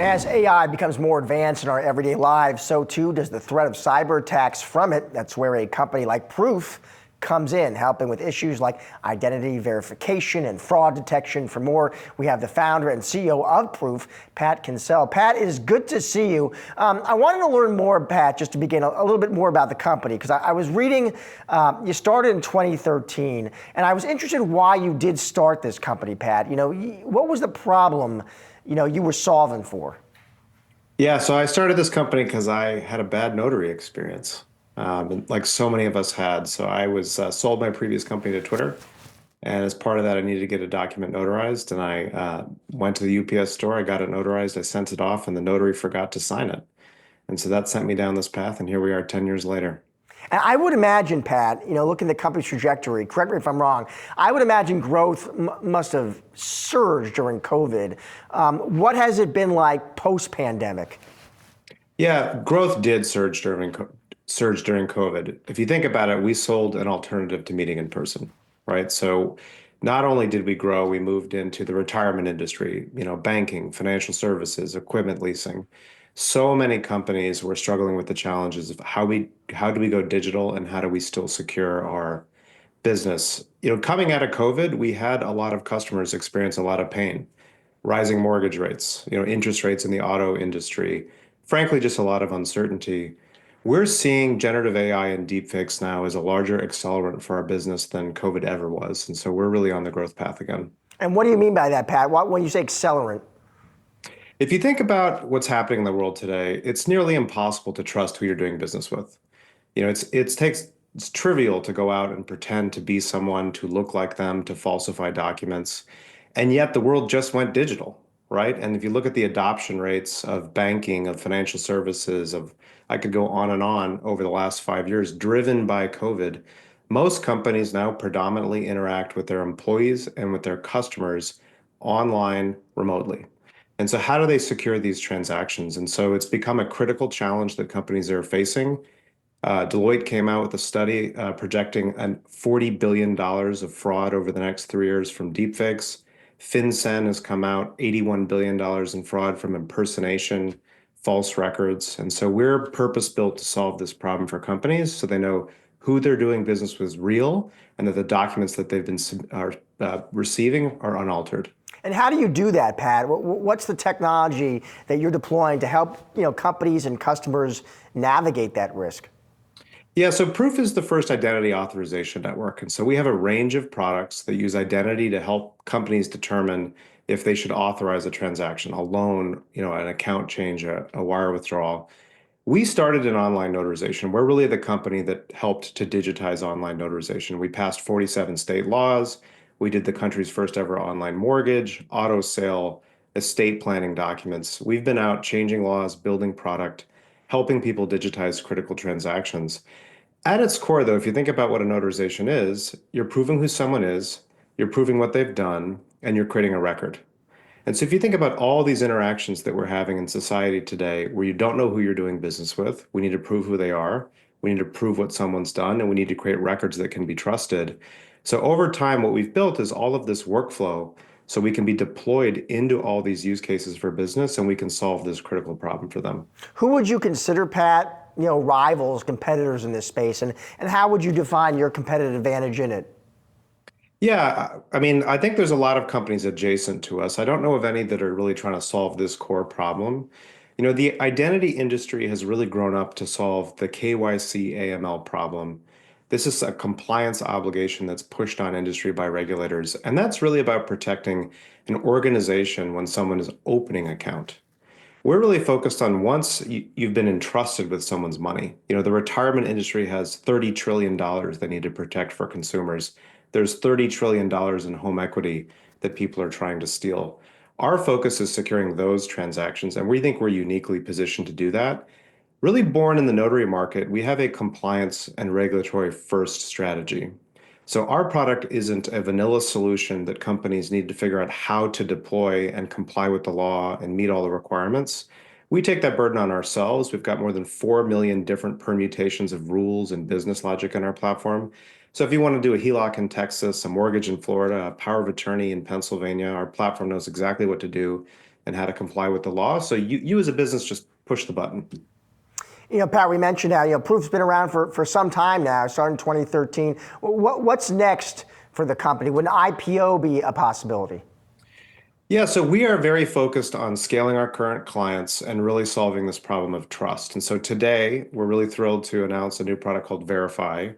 As AI becomes more advanced in our everyday lives, so too does the threat of cyber attacks from it. That's where a company like Proof comes in, helping with issues like identity verification and fraud detection. For more, we have the founder and CEO of Proof, Pat Kinsel. Pat, it is good to see you. I wanted to learn more, Pat, just to begin a little bit more about the company, because I was reading, you started in 2013, and I was interested why you did start this company, Pat. What was the problem you were solving for? Yeah, so I started this company because I had a bad notary experience, like so many of us had. So I was sold my previous company to Twitter, and as part of that, I needed to get a document notarized, and I went to the UPS store. I got it notarized. I sent it off, and the notary forgot to sign it, and so that sent me down this path, and here we are 10 years later. And I would imagine, Pat, looking at the company's trajectory, correct me if I'm wrong, I would imagine growth must have surged during COVID. What has it been like post-pandemic? Yeah, growth did surge during COVID. If you think about it, we sold an alternative to meeting in person, right? So not only did we grow, we moved into the retirement industry, banking, financial services, equipment leasing. So many companies were struggling with the challenges of how do we go digital and how do we still secure our business. Coming out of COVID, we had a lot of customers experience a lot of pain, rising mortgage rates, interest rates in the auto industry, frankly, just a lot of uncertainty. We're seeing generative AI and deepfakes now as a larger accelerant for our business than COVID ever was. And so we're really on the growth path again. And what do you mean by that, Pat? When you say accelerant? If you think about what's happening in the world today, it's nearly impossible to trust who you're doing business with. It's trivial to go out and pretend to be someone, to look like them, to falsify documents. And yet the world just went digital, right? And if you look at the adoption rates of banking, of financial services, I could go on and on over the last 5 years, driven by COVID, most companies now predominantly interact with their employees and with their customers online remotely. And so how do they secure these transactions? And so it's become a critical challenge that companies are facing. Deloitte came out with a study projecting $40 billion of fraud over the next 3 years from deepfakes. FinCEN has come out $81 billion in fraud from impersonation, false records. And so we're purpose-built to solve this problem for companies so they know who they're doing business with is real and that the documents that they've been receiving are unaltered. And how do you do that, Pat? What's the technology that you're deploying to help companies and customers navigate that risk? Yeah, so Proof is the first identity authorization network. And so we have a range of products that use identity to help companies determine if they should authorize a transaction, a loan, an account change, a wire withdrawal. We started in online notarization. We're really the company that helped to digitize online notarization. We passed 47 state laws. We did the country's first ever online mortgage, auto sale, estate planning documents. We've been out changing laws, building product, helping people digitize critical transactions. At its core, though, if you think about what a notarization is, you're proving who someone is, you're proving what they've done, and you're creating a record. And so if you think about all these interactions that we're having in society today, where you don't know who you're doing business with, we need to prove who they are, we need to prove what someone's done, and we need to create records that can be trusted. So over time, what we've built is all of this workflow so we can be deployed into all these use cases for business and we can solve this critical problem for them. Who would you consider, Pat, rivals, competitors in this space, and how would you define your competitive advantage in it? Yeah, I think there's a lot of companies adjacent to us. I don't know of any that are really trying to solve this core problem. The identity industry has really grown up to solve the KYC AML problem. This is a compliance obligation that's pushed on industry by regulators, and that's really about protecting an organization when someone is opening an account. We're really focused on once you've been entrusted with someone's money. The retirement industry has $30 trillion they need to protect for consumers. There's $30 trillion in home equity that people are trying to steal. Our focus is securing those transactions, and we think we're uniquely positioned to do that. Really born in the notary market, we have a compliance and regulatory first strategy. So our product isn't a vanilla solution that companies need to figure out how to deploy and comply with the law and meet all the requirements. We take that burden on ourselves. We've got more than 4 million different permutations of rules and business logic in our platform. So if you want to do a HELOC in Texas, a mortgage in Florida, a power of attorney in Pennsylvania, our platform knows exactly what to do and how to comply with the law. So you as a business just push the button. Pat, we mentioned how, Proof's been around for some time now, starting in 2013. What's next for the company? Would an IPO be a possibility? Yeah, so we are very focused on scaling our current clients and really solving this problem of trust. And so today, we're really thrilled to announce a new product called Verify.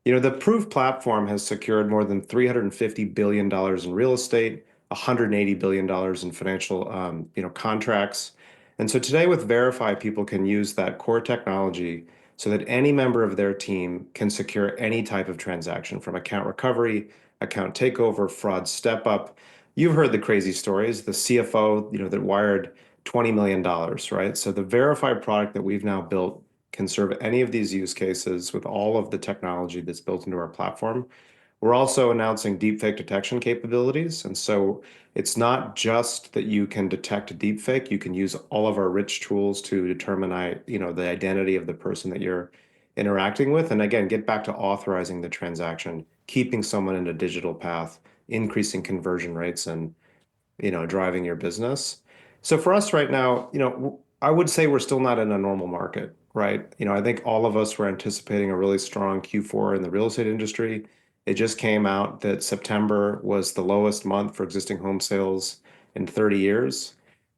The Proof platform has secured more than $350 billion in real estate, $180 billion in financial, contracts. And so today with Verify, people can use that core technology so that any member of their team can secure any type of transaction from account recovery, account takeover, fraud step up. You've heard the crazy stories, the CFO, that wired $20 million, right? So the Verify product that we've now built can serve any of these use cases with all of the technology that's built into our platform. We're also announcing deepfake detection capabilities. And so it's not just that you can detect a deepfake, you can use all of our rich tools to determine, the identity of the person that you're interacting with. And again, get back to authorizing the transaction, keeping someone in a digital path, increasing conversion rates, and driving your business. So for us right now, I would say we're still not in a normal market, right? I think all of us were anticipating a really strong Q4 in the real estate industry. It just came out that September was the lowest month for existing home sales in 30 years.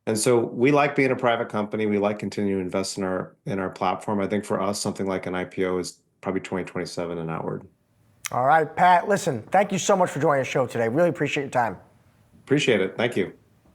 And so we like being a private company. We like continuing to invest in our platform. I think for us, something like an IPO is probably 2027 and outward. All right, Pat, listen, thank you so much for joining the show today. Really appreciate your time. Appreciate it. Thank you.